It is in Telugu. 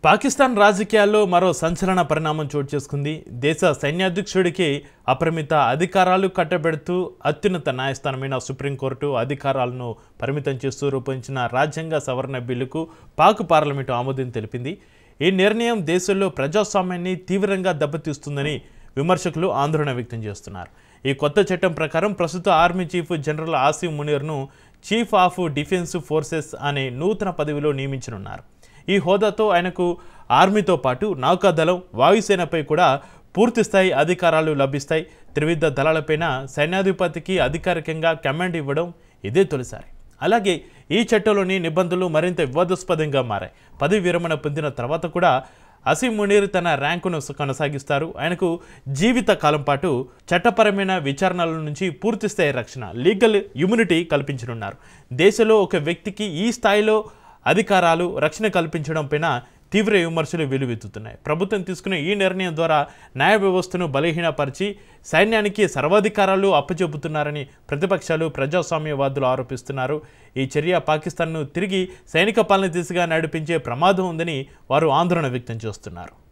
పాకిస్తాన్ రాజకీయాల్లో మరో సంచలన పరిణామం చోటు చేసుకుంది. దేశ సైన్యాధ్యక్షుడికి అపరిమిత అధికారాలు కట్టబెడుతూ అత్యున్నత న్యాయస్థానమైన సుప్రీంకోర్టు అధికారాలను పరిమితం చేస్తూ రూపొందించిన రాజ్యాంగ సవరణ బిల్లుకు పాక్ పార్లమెంటు ఆమోదం తెలిపింది. ఈ నిర్ణయం దేశంలో ప్రజాస్వామ్యాన్ని తీవ్రంగా దెబ్బతీస్తుందని విమర్శకులు ఆందోళన వ్యక్తం చేస్తున్నారు. ఈ కొత్త చట్టం ప్రకారం ప్రస్తుత ఆర్మీ చీఫ్ జనరల్ ఆసిమ్ మునీర్ను చీఫ్ ఆఫ్ డిఫెన్స్ ఫోర్సెస్ అనే నూతన పదవిలో నియమించనున్నారు. ఈ హోదాతో ఆయనకు ఆర్మీతో పాటు నౌకాదళం, వాయుసేనపై కూడా పూర్తిస్థాయి అధికారాలు లభిస్తాయి. త్రివిధ దళాలపైన సైన్యాధిపతికి అధికారికంగా కమాండ్ ఇవ్వడం ఇదే తొలిసారి. అలాగే ఈ చట్టంలోని నిబంధనలు మరింత వివాదాస్పదంగా మారాయి. పదవి విరమణ పొందిన తర్వాత కూడా ఆసిమ్ మునీర్ తన ర్యాంకును కొనసాగిస్తారు. ఆయనకు జీవిత కాలం పాటు చట్టపరమైన విచారణల నుంచి పూర్తిస్థాయి రక్షణ, లీగల్ ఇమ్యూనిటీ కల్పించనున్నారు. దేశంలో ఒక వ్యక్తికి ఈ స్థాయిలో అధికారాలు, రక్షణ కల్పించడం పైన తీవ్ర విమర్శలు వెలువెత్తుతున్నాయి. ప్రభుత్వం తీసుకున్న ఈ నిర్ణయం ద్వారా న్యాయ వ్యవస్థను బలహీనపరిచి సైన్యానికి సర్వాధికారాలు అప్పచెబుతున్నారని ప్రతిపక్షాలు, ప్రజాస్వామ్యవాదులు ఆరోపిస్తున్నారు. ఈ చర్య పాకిస్తాన్ను తిరిగి సైనిక పాలన దిశగా నడిపించే ప్రమాదం ఉందని వారు ఆందోళన వ్యక్తం చేస్తున్నారు.